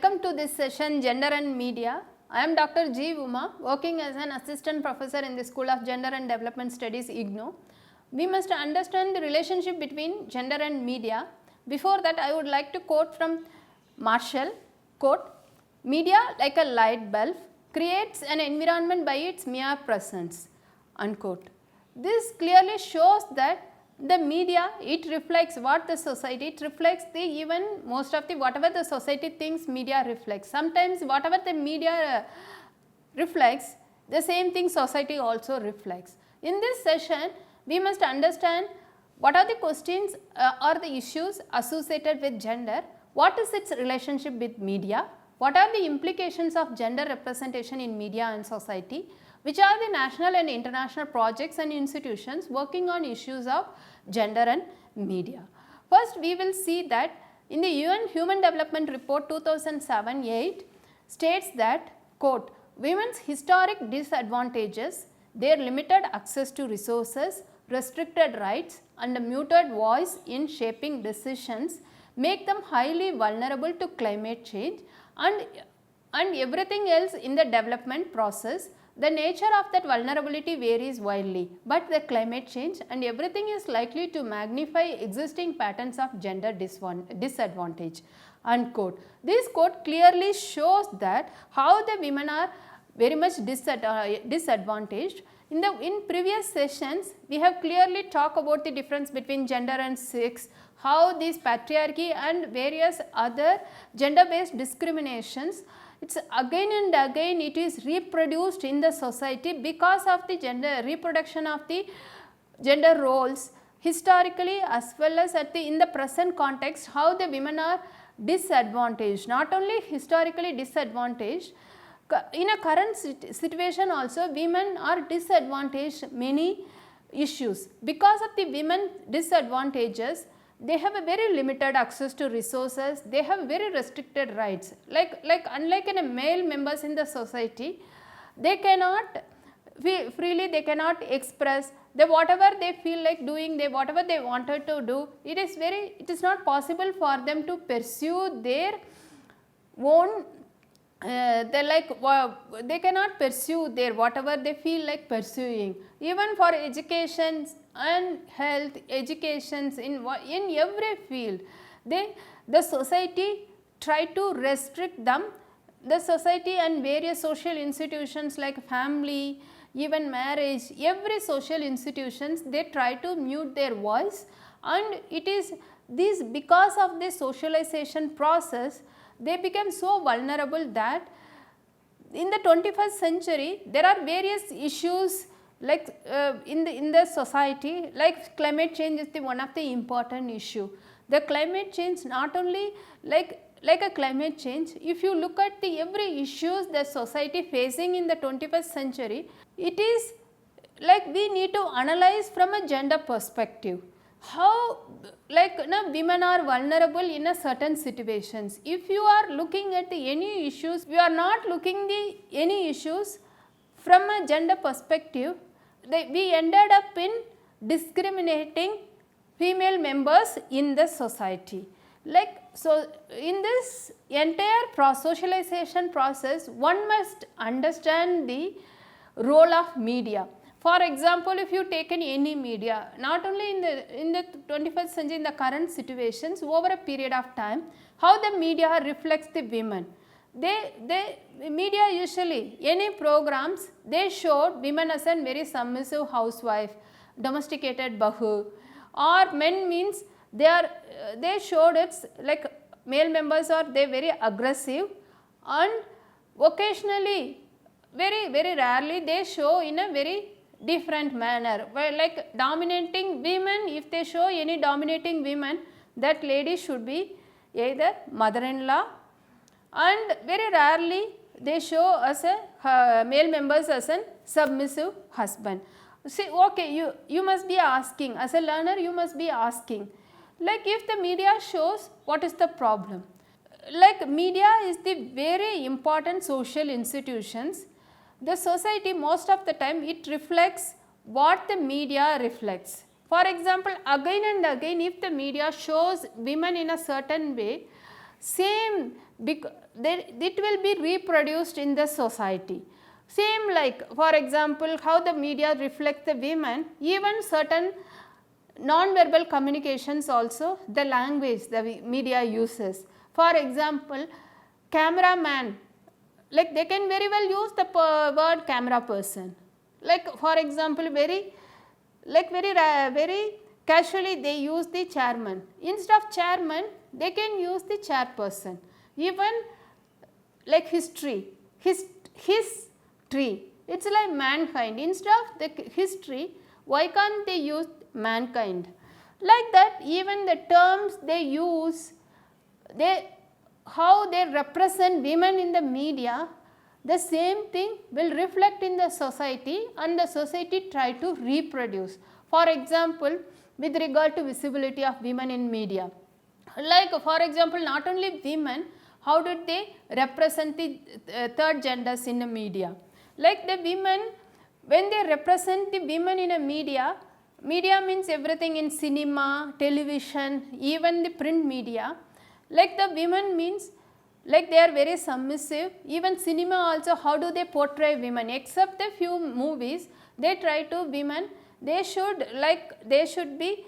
Welcome to this session Gender and Media. I am Dr. G. Uma, working as an assistant professor in the School of Gender and Development Studies, IGNOU. We must understand the relationship between gender and media. Before that, I would like to quote from Marshall, quote, "Media, like a light bulb, creates an environment by its mere presence," unquote. This clearly shows that the media, it reflects what the society, it reflects the even most of the whatever the society thinks media reflects. Sometimes whatever the media reflects, the same thing society also reflects. In this session, we must understand what are the questions or the issues associated with gender, what is its relationship with media, what are the implications of gender representation in media and society, which are the national and international projects and institutions working on issues of gender and media. First, we will see that in the UN Human Development Report 2007-8 states that, quote, "Women's historic disadvantages, their limited access to resources, restricted rights and a muted voice in shaping decisions make them highly vulnerable to climate change and everything else in the development process. The nature of that vulnerability varies widely, but the climate change and everything is likely to magnify existing patterns of gender disadvantage," unquote. This quote clearly shows that how the women are very much disadvantaged. In previous sessions, we have clearly talked about the difference between gender and sex, how this patriarchy and various other gender based discriminations, it's again and again it is reproduced in the society because of the reproduction of the gender roles historically as well as in the present context, how the women are disadvantaged, not only historically disadvantaged, in a current situation also women are disadvantaged many issues. Because of the women disadvantages, they have a very limited access to resources, they have very restricted rights, like unlike in a male members in the society, they cannot freely, they cannot express the whatever they feel like doing, they whatever they wanted to do, it is not possible for them to pursue their own they cannot pursue their whatever they feel like pursuing. Even for education and health, educations in every field, the society try to restrict them. The society and various social institutions like family, even marriage, every social institutions, they try to mute their voice, and it is this because of the socialization process, they become so vulnerable that in the 21st century there are various issues like in the society, like climate change is one of the important issue. The climate change, not only like a climate change, if you look at the every issues the society facing in the 21st century, it is like we need to analyze from a gender perspective. How women are vulnerable in a certain situations. If you are looking at any issues, you are not looking any issues from a gender perspective, we ended up in discriminating female members in the society. So in this entire socialization process, one must understand the role of media. For example, if you take any media, not only in the 21st century, in the current situations, over a period of time, how the media reflects the women. Media usually, any programs, they showed women as a very submissive housewife, domesticated bahu, or men means they showed it's like male members are they very aggressive, and occasionally, very rarely they show in a very different manner, where like dominating women, if they show any dominating women, that lady should be either mother-in-law, and very rarely they show as a male members as a submissive husband. See, okay, you must be asking, as a learner you must be asking, like if the media shows, what is the problem? Like media is the very important social institutions. The society most of the time it reflects what the media reflects. For example, again and again if the media shows women in a certain way, same it will be reproduced in the society. Same like for example, how the media reflects the women, even certain non-verbal communications also the language the media uses. For example, cameraman, like they can very well use the word camera person. Like for example, very casually they use the chairman. Instead of chairman, they can use the chairperson. Even like history, tree. It's like mankind. Instead of the history, why can't they use mankind? Like that, even the terms they use, how they represent women in the media, the same thing will reflect in the society and the society try to reproduce. For example, with regard to visibility of women in media, like for example, not only women, how did they represent the third genders in the media? Like the women, when they represent the women in a media means everything in cinema, television, even the print media. Like the women means like they are very submissive. Even cinema also, how do they portray women? Except a few movies, they try to women, they should be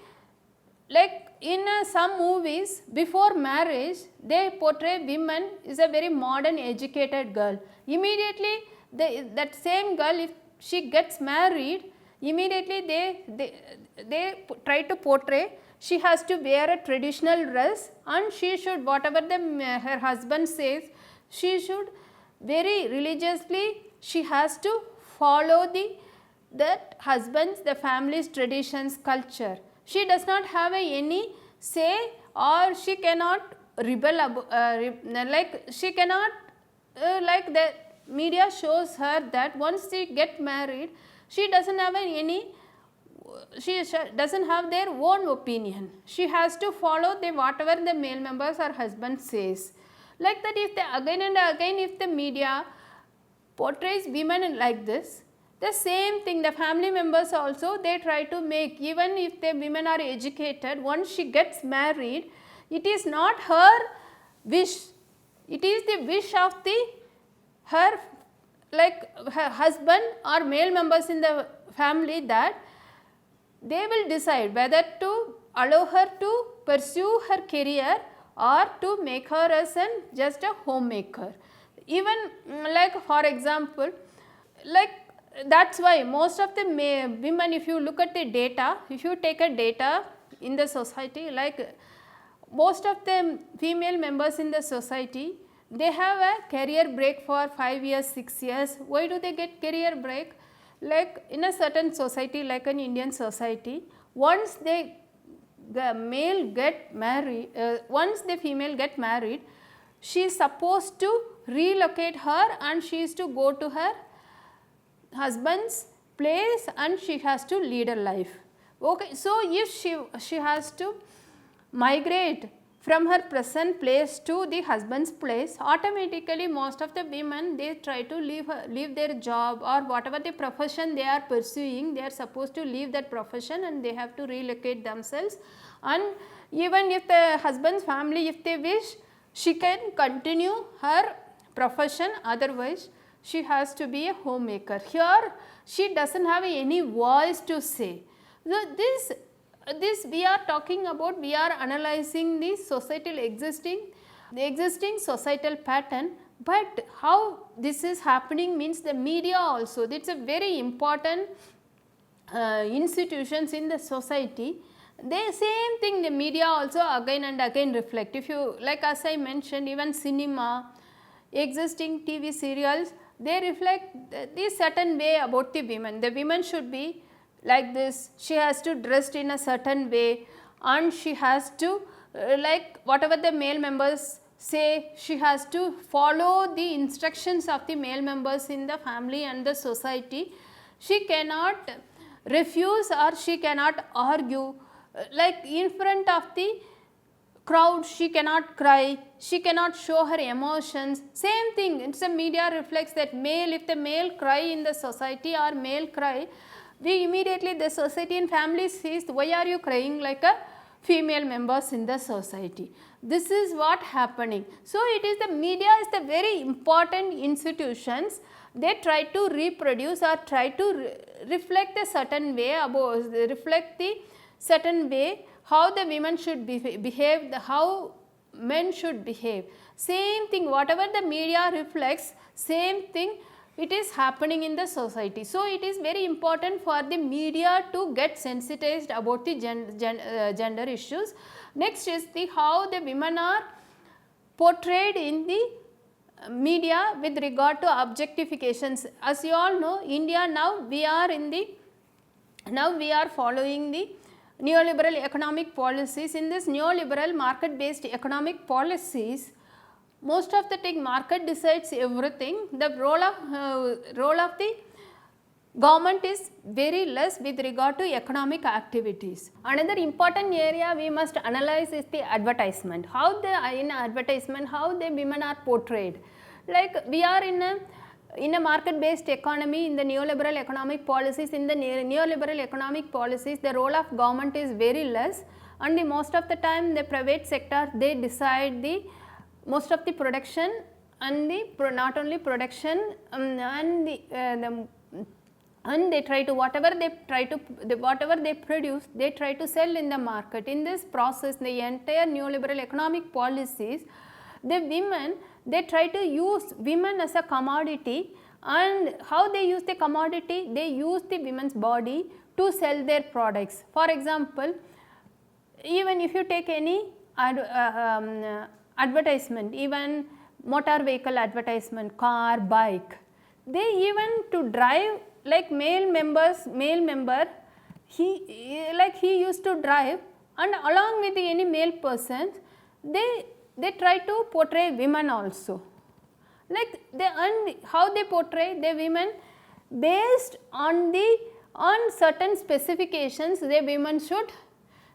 like in some movies before marriage, they portray women is a very modern educated girl. Immediately that same girl, if she gets married, immediately they try to portray she has to wear a traditional dress and she should, whatever her husband says, she should very religiously, she has to follow that husband's, the family's traditions, culture. She does not have any say, or she cannot rebel, like she cannot, like the media shows her that once she get married, she doesn't have she doesn't have their own opinion. She has to follow whatever the male members or husband says. Like that, if again and again if the media portrays women like this, the same thing the family members also they try to make. Even if the women are educated, once she gets married, it is not her wish, it is the wish of her husband or male members in the family, that they will decide whether to allow her to pursue her career or to make her as just a homemaker. Even like for example, like that is why most of the women, if you look at the data, if you take a data in the society, like most of the female members in the society, they have a career break for 5 years, 6 years. Why do they get career break? Like in a certain society, like an Indian society, once the male get married, once the female get married, she is supposed to relocate her and she is to go to her husband's place and she has to lead a life. Okay, so if she has to migrate from her present place to the husband's place, automatically most of the women, they try to leave their job or whatever the profession they are pursuing, they are supposed to leave that profession and they have to relocate themselves. And even if the husband's family, if they wish, she can continue her profession, otherwise she has to be a homemaker. Here she does not have any voice to say. So this we are talking about, we are analyzing the existing societal pattern, but how this is happening means the media also, it is a very important institutions in the society. The same thing the media also again and again reflect. If you, like as I mentioned, even cinema, existing TV serials, they reflect this certain way about the women. The women should be like this, she has to dress in a certain way and she has to like whatever the male members say, she has to follow the instructions of the male members in the family and the society. She cannot refuse or she cannot argue, like in front of the crowd she cannot cry, she cannot show her emotions. Same thing, it's a media reflects that male, if the male cry in the society or male cry, we immediately, the society and family sees, why are you crying like a female members in the society. This is what happening. So, it is the media is the very important institutions. They try to reproduce or try to reflect a certain way about reflect the certain way how the women should behave, how men should behave. Same thing, whatever the media reflects, same thing it is happening in the society. So, it is very important for the media to get sensitized about the gender issues. Next is the how the women are portrayed in the media with regard to objectifications. As you all know, India now we are following the neoliberal economic policies. In this neoliberal market based economic policies, most of the thing market decides everything. The role of the government is very less with regard to economic activities. Another important area we must analyze is the advertisement. How in advertisement, how the women are portrayed. Like we are in a market based economy, in the neoliberal economic policies, in the neoliberal economic policies, the role of government is very less, and most of the time the private sector, they decide the most of the production and the not only production and they try to whatever they produce, they try to sell in the market. In this process, the entire neoliberal economic policies, the women, they try to use women as a commodity. And how they use the commodity? They use the women's body to sell their products. For example, even if you take any advertisement, even motor vehicle advertisement, car, bike, they even to drive, like male member, he used to drive, and along with any male person, they try to portray women also. Like how they portray the women based on certain specifications, the women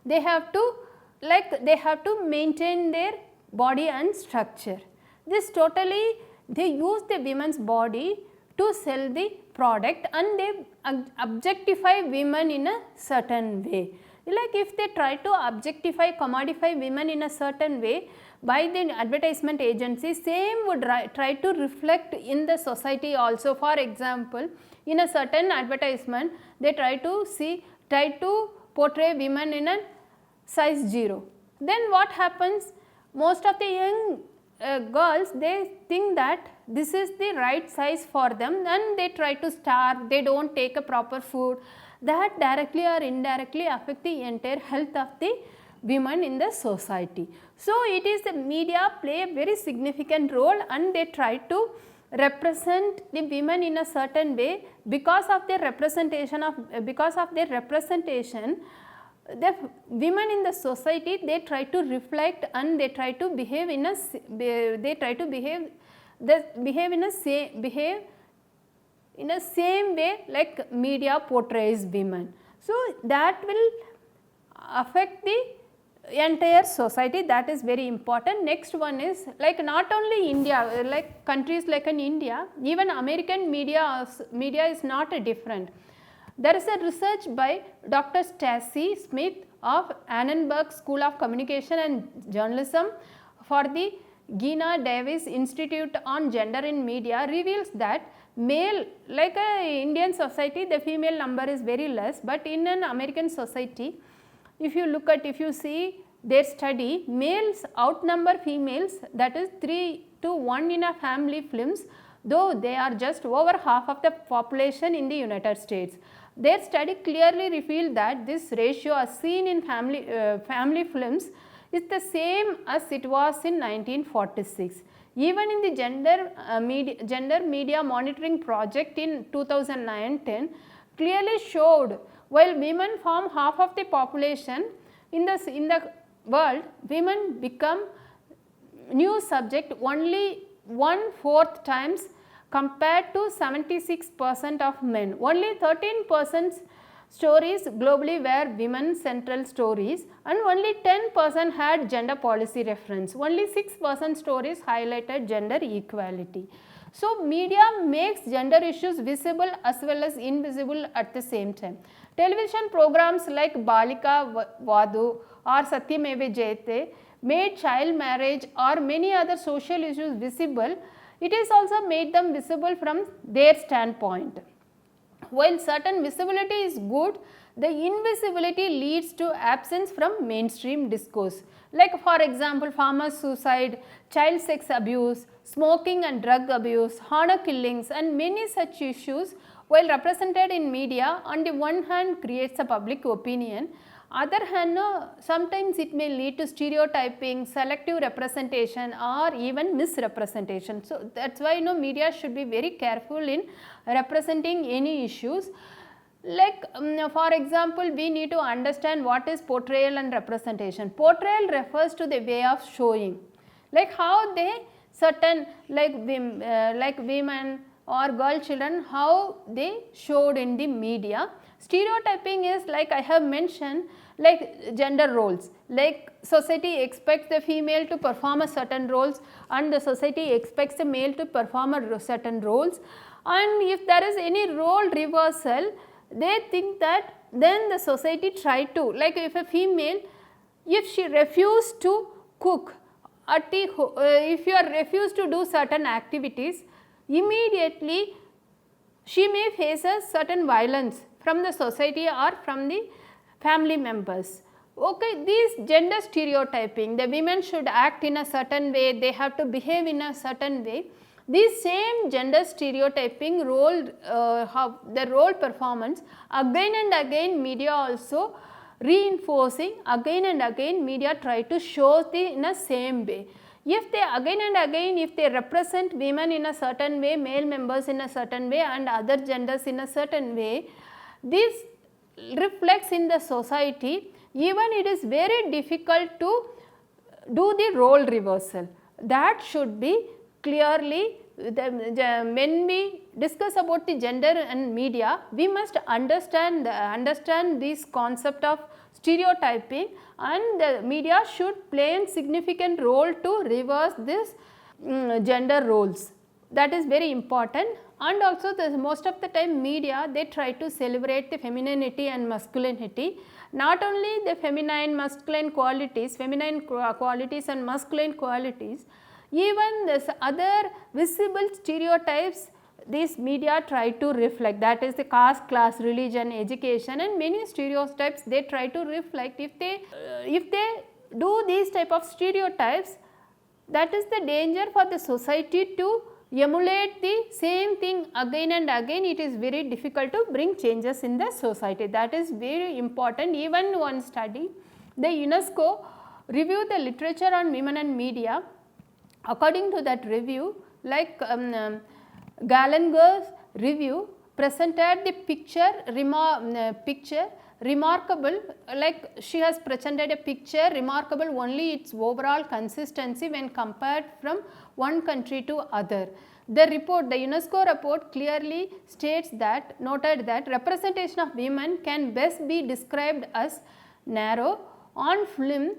they have to maintain their body and structure. This totally, they use the women's body to sell the product, and they objectify women in a certain way. Like if they try to objectify, commodify women in a certain way by the advertisement agency, same would try to reflect in the society also. For example, in a certain advertisement, they try to portray women in a size 0. Then what happens? Most of the young girls, they think that this is the right size for them, and they try to starve, they do not take a proper food. That directly or indirectly affect the entire health of the women in the society. So, it is the media play a very significant role, and they try to represent the women in a certain way. Because of their representation, the women in the society, they try to reflect, and they try to behave in a same way like media portrays women. So, that will affect the entire society. That is very important. Next one is like not only India, like countries like in India, even American media is not different. There is a research by Dr. Stacy Smith of Annenberg School of Communication and Journalism for the Geena Davis Institute on Gender in Media reveals that male, like in Indian society, the female number is very less, but in an American society, if you see their study, males outnumber females, that is 3 to 1 in a family films, though they are just over half of the population in the United States. Their study clearly revealed that this ratio as seen in family films is the same as it was in 1946. Even in the gender media monitoring project in 2009-10 clearly showed while women form half of the population in the world, women become news subject only 1/4 times compared to 76% of men. Only 13% stories globally were women central stories, and only 10% had gender policy reference. Only 6% stories highlighted gender equality. So, media makes gender issues visible as well as invisible at the same time. Television programs like Balika Vadu or Satyameva Jayate made child marriage or many other social issues visible. It is also made them visible from their standpoint. While certain visibility is good, the invisibility leads to absence from mainstream discourse. Like for example, farmer suicide, child sex abuse, smoking and drug abuse, honor killings and many such issues, while represented in media, on the one hand creates a public opinion, other hand sometimes it may lead to stereotyping, selective representation or even misrepresentation. So, that is why media should be very careful in representing any issues. Like for example, we need to understand what is portrayal and representation. Portrayal refers to the way of showing, like how they certain like women or girl children, how they showed in the media. Stereotyping is, like I have mentioned, like gender roles, like society expects the female to perform a certain roles and the society expects the male to perform a certain roles, and if there is any role reversal, they think that then the society try to, like if a female, if she refused to cook at the if you are refused to do certain activities, immediately she may face a certain violence from the society or from the family members. Okay, these gender stereotyping, the women should act in a certain way, they have to behave in a certain way. These same gender stereotyping role, the role performance, again and again media also reinforcing, again and again media try to show in a same way. If they again and again, if they represent women in a certain way, male members in a certain way and other genders in a certain way, this reflects in the society. Even it is very difficult to do the role reversal. That should be clearly, when we discuss about the gender and media, we must understand this concept of stereotyping, and the media should play a significant role to reverse this gender roles. That is very important. And also most of the time media, they try to celebrate the femininity and masculinity, not only the feminine qualities and masculine qualities, even this other visible stereotypes these media try to reflect, that is the caste, class, religion, education and many stereotypes they try to reflect. If they do these type of stereotypes, that is the danger for the society to emulate the same thing again and again. It is very difficult to bring changes in the society. That is very important. Even one study, the UNESCO reviewed the literature on women and media. According to that review, like Gallanger's review presented the picture remarkable, like she has presented a picture remarkable only its overall consistency when compared from one country to other. The report, the UNESCO report clearly states that, noted that representation of women can best be described as narrow. On film,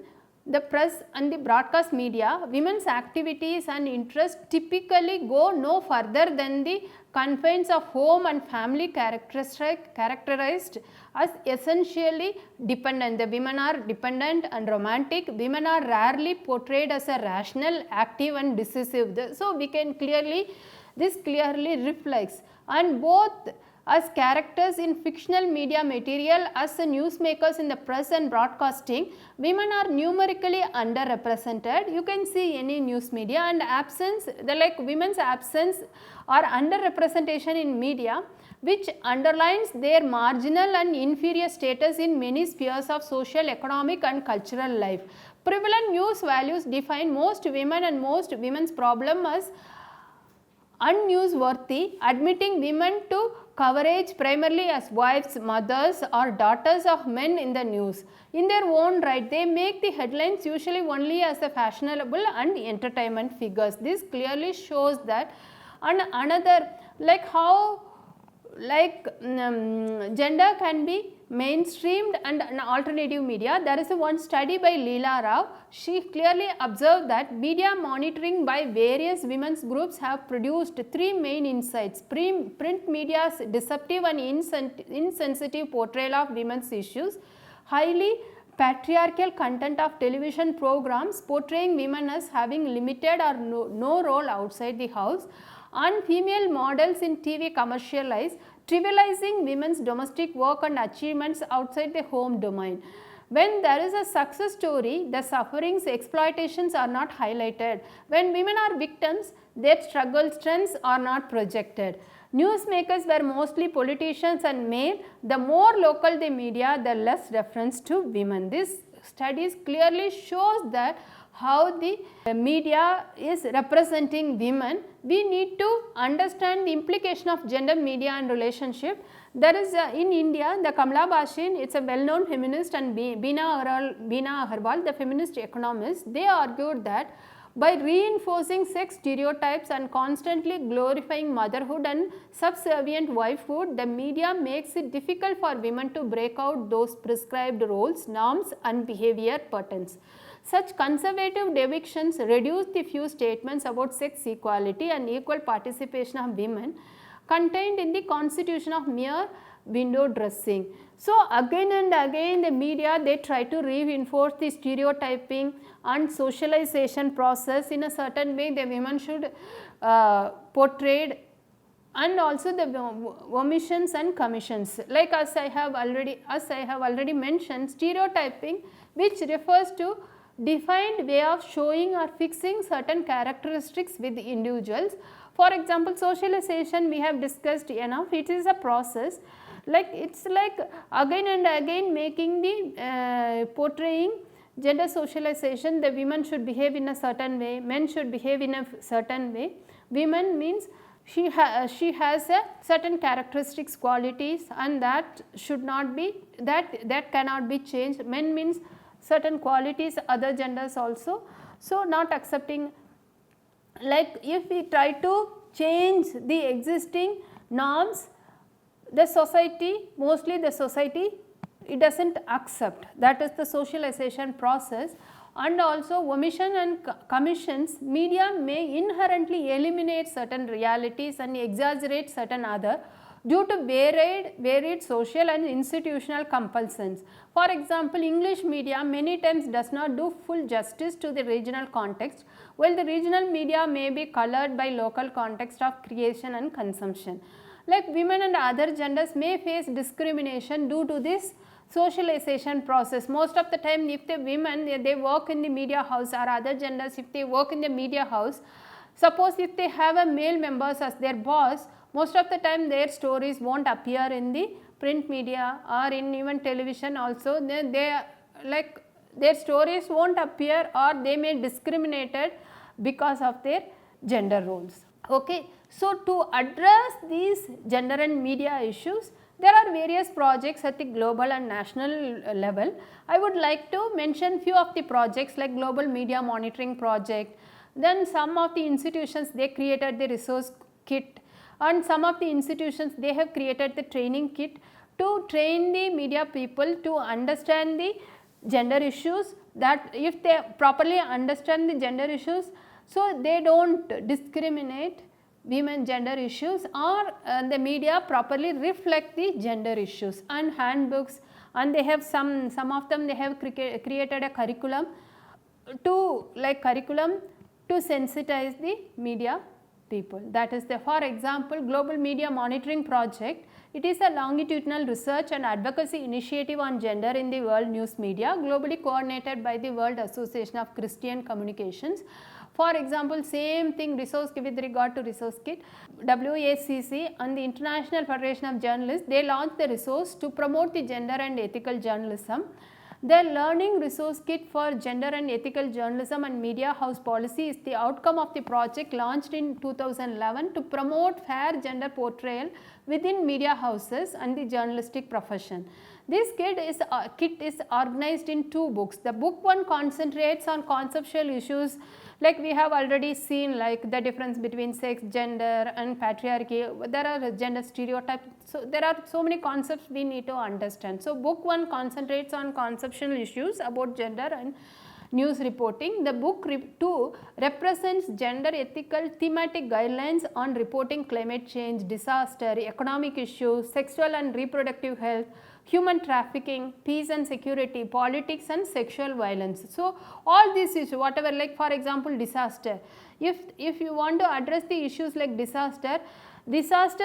the press and the broadcast media, women's activities and interests typically go no further than the confines of home and family characterized as essentially dependent. The women are dependent and romantic. Women are rarely portrayed as a rational, active and decisive. So, we can clearly, this clearly reflects, and both as characters in fictional media material, as newsmakers in the press and broadcasting, women are numerically underrepresented. You can see any news media, and absence, women's absence or underrepresentation in media, which underlines their marginal and inferior status in many spheres of social, economic and cultural life. Prevalent news values define most women and most women's problem as unnewsworthy, admitting women to coverage primarily as wives, mothers or daughters of men in the news. In their own right, they make the headlines usually only as a fashionable and entertainment figures. This clearly shows that. And another, like how gender can be mainstreamed and alternative media. There is one study by Leela Rao. She clearly observed that media monitoring by various women's groups have produced three main insights. Print media's deceptive and insensitive portrayal of women's issues, highly patriarchal content of television programs portraying women as having limited or no role outside the house, and female models in TV commercialize, trivializing women's domestic work and achievements outside the home domain. When there is a success story, the sufferings, exploitations are not highlighted. When women are victims, their struggle strengths are not projected. Newsmakers were mostly politicians and male. The more local the media, the less reference to women. This studies clearly shows that how the media is representing women. We need to understand the implication of gender, media and relationship. There is in India, the Kamala Bashir, it is a well known feminist, and Beena Agarwal, the feminist economist, they argued that by reinforcing sex stereotypes and constantly glorifying motherhood and subservient wifehood, the media makes it difficult for women to break out those prescribed roles, norms and behavior patterns. Such conservative depictions reduce the few statements about sex equality and equal participation of women contained in the constitution of mere window dressing. So, again and again the media, they try to reinforce the stereotyping and socialization process in a certain way. The women should portrayed, and also the omissions and commissions, like as I have already mentioned, stereotyping, which refers to defined way of showing or fixing certain characteristics with individuals. For example, socialization we have discussed enough. It is a process, like it is like again and again making the portraying gender socialization. The women should behave in a certain way, men should behave in a certain way. Women means she has a certain characteristics, qualities, and that should not be, that cannot be changed. Men means certain qualities, other genders also. So, not accepting, like if we try to change the existing norms, the society, mostly the society, it does not accept. That is the socialization process. And also omission and commissions, media may inherently eliminate certain realities and exaggerate certain other due to varied social and institutional compulsions. For example, English media many times does not do full justice to the regional context, while the regional media may be colored by local context of creation and consumption. Like women and other genders may face discrimination due to this socialization process. Most of the time, if the women they work in the media house, or other genders if they work in the media house, suppose if they have a male members as their boss, most of the time their stories will not appear in the print media or in even television also. They like their stories will not appear, or they may discriminated because of their gender roles. Okay. So, to address these gender and media issues, there are various projects at the global and national level. I would like to mention few of the projects like Global Media Monitoring Project. Then some of the institutions, they created the resource kit, and some of the institutions, they have created the training kit to train the media people to understand the gender issues, that if they properly understand the gender issues, so they do not discriminate women gender issues, or the media properly reflect the gender issues, and handbooks, and they have some of them, they have created a curriculum to sensitize the media people. That is the, for example, Global Media Monitoring Project. It is a longitudinal research and advocacy initiative on gender in the world news media, globally coordinated by the World Association of Christian Communications. For example, same thing resource with regard to resource kit, WACC and the International Federation of Journalists, they launched the resource to promote the gender and ethical journalism. The learning resource kit for gender and ethical journalism and media house policy is the outcome of the project launched in 2011 to promote fair gender portrayal within media houses and the journalistic profession. This kit is organized in 2 books. The book 1 concentrates on conceptual issues like we have already seen, like the difference between sex, gender and patriarchy. There are gender stereotypes, so there are so many concepts we need to understand. So book 1 concentrates on conceptual issues about gender and news reporting. The book 2 represents gender ethical thematic guidelines on reporting climate change, disaster, economic issues, sexual and reproductive health, human trafficking, peace and security, politics and sexual violence. So all these issues, whatever, like for example disaster, if you want to address the issues like disaster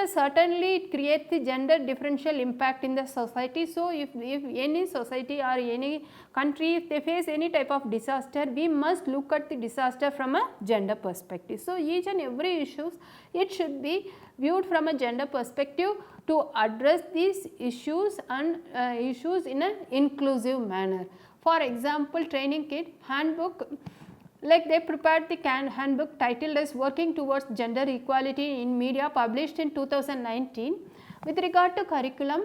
certainly creates the gender differential impact in the society. So if any society or any country, if they face any type of disaster, we must look at the disaster from a gender perspective. So each and every issues, it should be viewed from a gender perspective to address these issues and issues in an inclusive manner. For example, training kit, handbook, like they prepared the handbook titled as Working Towards Gender Equality in Media, published in 2019. With regard to curriculum,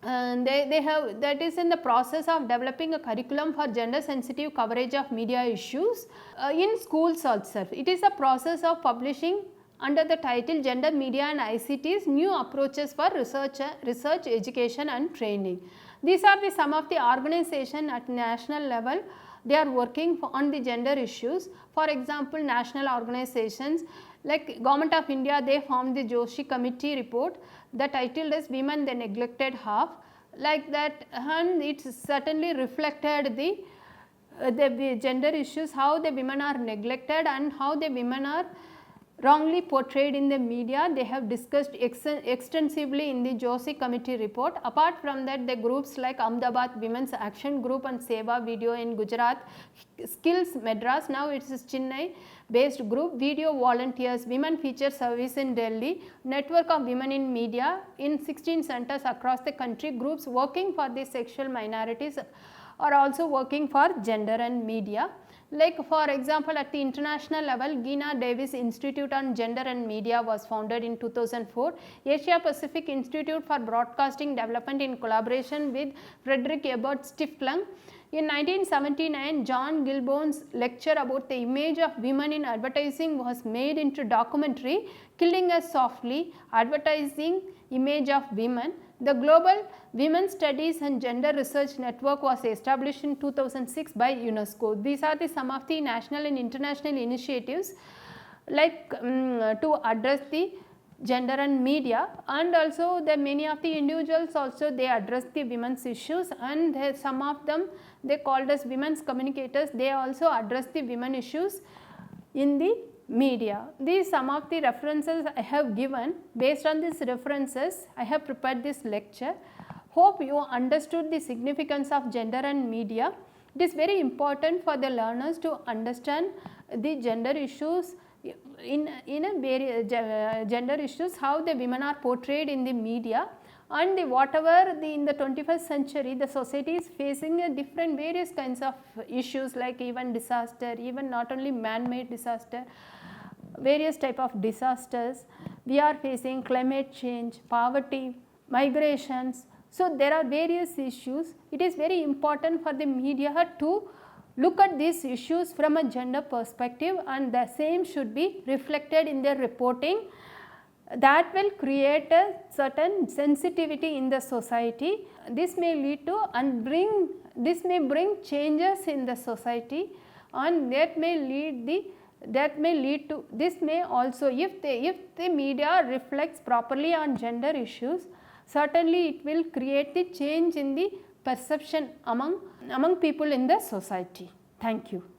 they have, that is in the process of developing a curriculum for gender sensitive coverage of media issues in schools also. It is a process of publishing under the title Gender, Media and ICT's New Approaches for Research, Education and Training. These are the some of the organizations at national level. They are working on the gender issues. For example, national organizations like Government of India, they formed the Joshi Committee report. The title is Women the Neglected Half, like that, and it certainly reflected the gender issues, how the women are neglected and how the women are wrongly portrayed in the media. They have discussed extensively in the Joshi Committee report. Apart from that, the groups like Ahmedabad Women's Action Group and Seva Video in Gujarat, Skills Madras, now it is Chennai based group, Video Volunteers, Women Feature Service in Delhi, Network of Women in Media in 16 centers across the country, groups working for the sexual minorities are also working for gender and media. Like for example, at the international level, Geena Davis Institute on Gender and Media was founded in 2004. Asia Pacific Institute for Broadcasting Development in collaboration with Frederick Ebert Stiftung. In 1979, John Gilbone's lecture about the image of women in advertising was made into documentary Killing Us Softly, Advertising Image of Women. The Global Women's Studies and Gender Research Network was established in 2006 by UNESCO. These are the some of the national and international initiatives like to address the gender and media, and also the many of the individuals also they address the women's issues, and some of them they called as women's communicators, they also address the women issues in the media. These some of the references I have given. Based on these references, I have prepared this lecture. Hope you understood the significance of gender and media. It is very important for the learners to understand the gender issues in a various gender issues, how the women are portrayed in the media, and whatever in the 21st century the society is facing a different various kinds of issues, like even disaster, even not only man-made disaster, various type of disasters we are facing, climate change, poverty, migrations. So there are various issues. It is very important for the media to look at these issues from a gender perspective, and the same should be reflected in their reporting. That will create a certain sensitivity in the society. This may lead to and bring changes in the society, and that may lead to this may also, if the media reflects properly on gender issues, certainly it will create the change in the perception among people in the society. Thank you.